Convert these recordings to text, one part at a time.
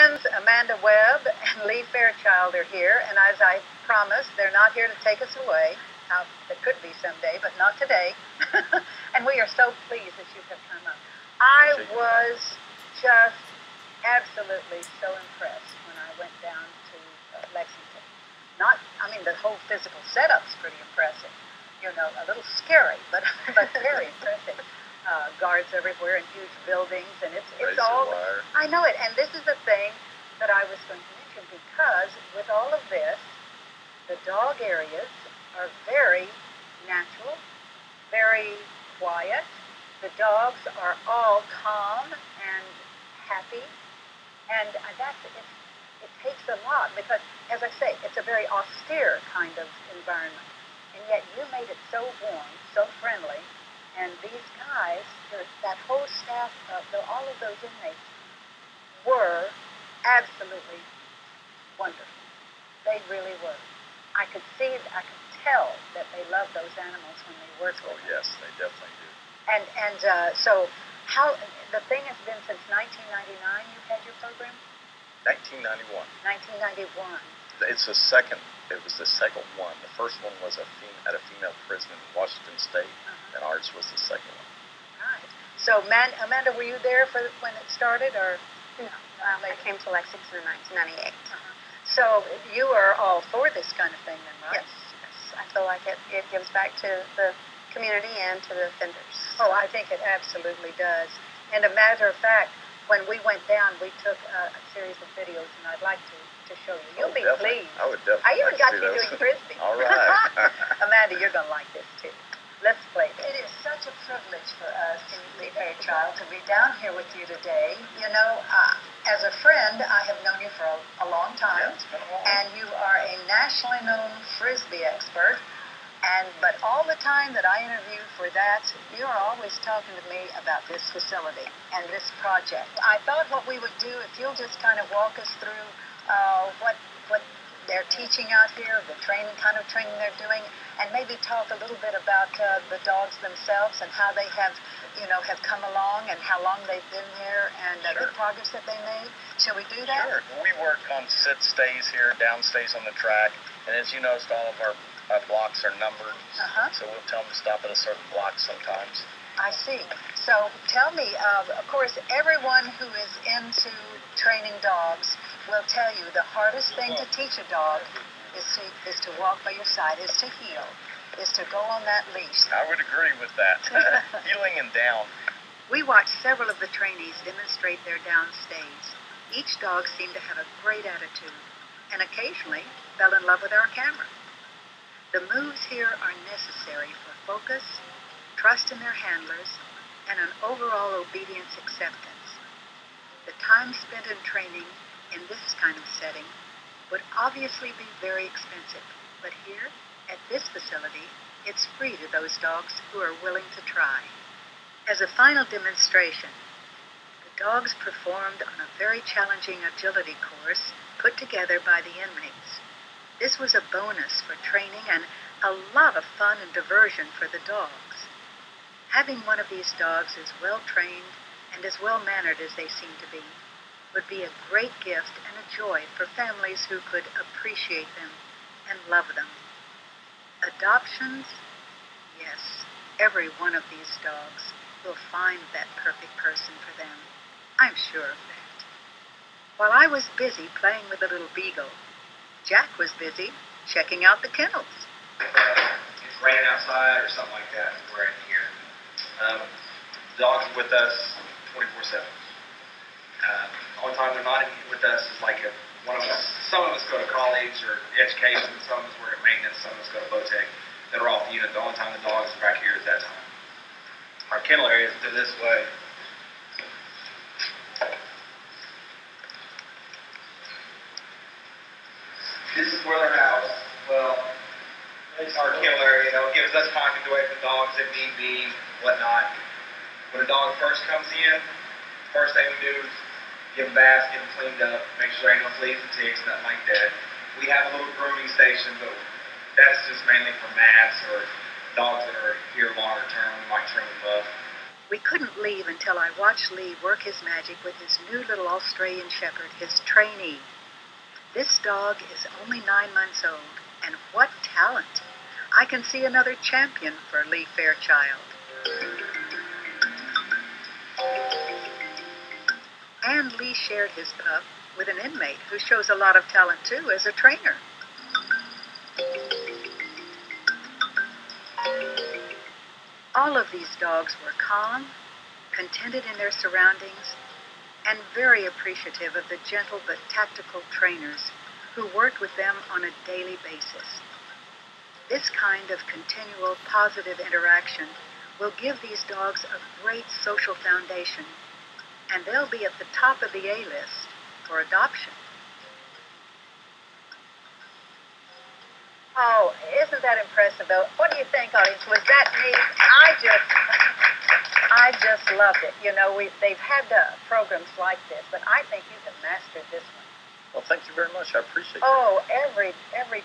friends Amanda Webb and Lee Fairchild are here, and as I promised, they're not here to take us away. It could be someday, but not today. And we are so pleased that you have come up. I was just absolutely so impressed when I went down to Lexington. The whole physical setup's pretty impressive. You know, a little scary, but very impressive. Guards everywhere and huge buildings, and it's all. I know it, and this is the thing that I was going to mention, because with all of this, the dog areas are very natural, very quiet. The dogs are all calm and happy, and it takes a lot, because, as I say, it's a very austere kind of environment, and yet you made it so warm, so friendly. And these guys, that whole staff, all of those inmates, were absolutely wonderful. They really were. I could tell that they love those animals when they work with them. Oh, yes, they definitely do. So the thing has been since 1999 you've had your program? 1991. 1991. It was the second one. The first one was at a female prison in Washington State, and ours was the second one. Right. So, Amanda, were you there when it started, or? No, I came to Lexington in 1998. So you are all for this kind of thing, then, right? Yes. I feel like it gives back to the community and to the offenders. Oh, I think it absolutely does. And a matter of fact, when we went down, we took a series of videos, and I'd like to show you. You'll be pleased. I would definitely. I even got you doing frisbee. All right. Amanda, you're going to like this, too. Let's play this. It is such a privilege for us, Lee Fairchild, to be down here with you today. You know, as a friend, I have known you for a long time, and you are a nationally known frisbee expert. But all the time that I interview for that, you are always talking to me about this facility and this project. I thought what we would do, if you'll just kind of walk us through what they're teaching out here, the kind of training they're doing, and maybe talk a little bit about the dogs themselves and how they have come along and how long they've been here and the progress that they made. Shall we do that? Sure. We work on sit stays here, down stays on the track, and as you noticed, all of our blocks are numbered, so we'll tell them to stop at a certain block sometimes. I see. So tell me, of course, everyone who is into training dogs will tell you the hardest thing to teach a dog is to walk by your side, is to heel, is to go on that leash. I would agree with that. Heeling and down. We watched several of the trainees demonstrate their down stays. Each dog seemed to have a great attitude, and occasionally fell in love with our camera. The moves here are necessary for focus, trust in their handlers, and an overall obedience acceptance. The time spent in training in this kind of setting would obviously be very expensive, but here, at this facility, it's free to those dogs who are willing to try. As a final demonstration, the dogs performed on a very challenging agility course put together by the inmates. This was a bonus for training and a lot of fun and diversion for the dogs. Having one of these dogs as well-trained and as well-mannered as they seem to be would be a great gift and a joy for families who could appreciate them and love them. Adoptions? Yes, every one of these dogs will find that perfect person for them. I'm sure of that. While I was busy playing with the little beagle, Jack was busy checking out the kennels. It's raining outside or something like that, we're in here. Dogs are with us 24/7. Only time they're not with us is like some of us go to college or education, some of us work at maintenance, some of us go to Botec that are off the unit. The only time the dogs are back here is that time. Our kennel area is to this way. This is where they're housed. Well, it's our kennel area. It gives us time to go away from dogs if need be, whatnot. When a dog first comes in, first thing we do is give them baths, get them cleaned up, make sure there ain't no fleas and ticks, nothing like that. We have a little grooming station, but that's just mainly for mats or dogs that are here longer term. We might trim them up. We couldn't leave until I watched Lee work his magic with his new little Australian Shepherd, his trainee. This dog is only 9 months old, and what talent! I can see another champion for Lee Fairchild. And Lee shared his pup with an inmate who shows a lot of talent too as a trainer. All of these dogs were calm, contented in their surroundings, and very appreciative of the gentle but tactical trainers who worked with them on a daily basis. This kind of continual positive interaction will give these dogs a great social foundation, and they'll be at the top of the A-list for adoption. Oh, isn't that impressive, though? What do you think, audience? Was that neat? I just loved it. You know, they've had programs like this, but I think you have mastered this one. Well, thank you very much. I appreciate it. Oh, every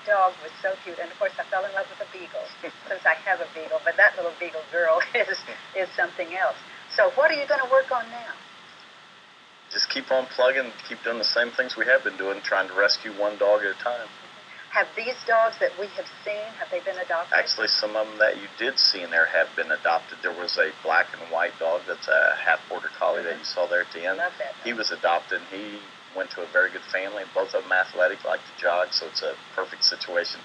dog was so cute. And, of course, I fell in love with a beagle, since I have a beagle. But that little beagle girl is something else. So what are you going to work on now? Just keep on plugging, keep doing the same things we have been doing, trying to rescue one dog at a time. Have these dogs that we have seen, have they been adopted? Actually, some of them that you did see in there have been adopted. There was a black and white dog that's a half border collie that you saw there at the end. Love that. He was adopted. He went to a very good family. Both of them athletic, like to jog, so it's a perfect situation.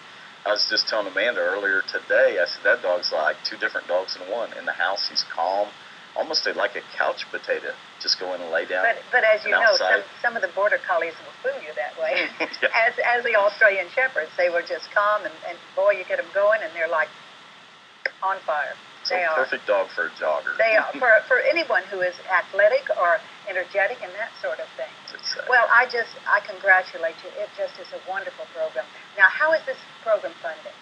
I was just telling Amanda earlier today, I said, that dog's like two different dogs in one. In the house, he's calm, almost like a couch potato. Just go in and lay down. But as you know, outside. some of the border collies will fool you that way. Yeah. As the Australian Shepherds, they were just calm, and boy, you get them going, and they're like on fire. So they are. Perfect dog for a jogger. They are for anyone who is athletic or energetic and that sort of thing. Well, I congratulate you. It just is a wonderful program. Now, how is this program funded?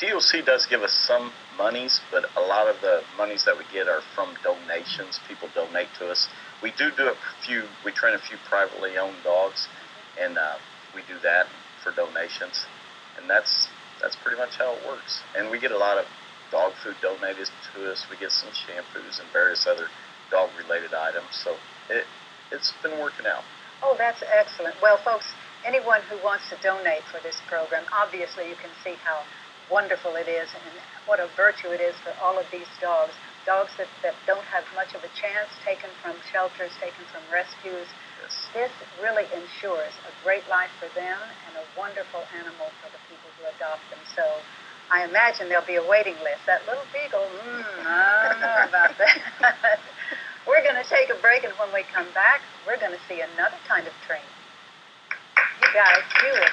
DOC does give us some monies, but a lot of the monies that we get are from donations. People donate to us. We do we train a few privately owned dogs, and we do that for donations, and that's pretty much how it works. And we get a lot of dog food donated to us. We get some shampoos and various other dog-related items, so it's been working out. Oh, that's excellent. Well, folks, anyone who wants to donate for this program, obviously you can see how wonderful it is and what a virtue it is for all of these dogs that don't have much of a chance, taken from shelters, taken from rescues. Yes. This really ensures a great life for them and a wonderful animal for the people who adopt them. So I imagine there'll be a waiting list. That little beagle, I don't know about that. We're going to take a break, and when we come back, we're going to see another kind of training. You guys, you will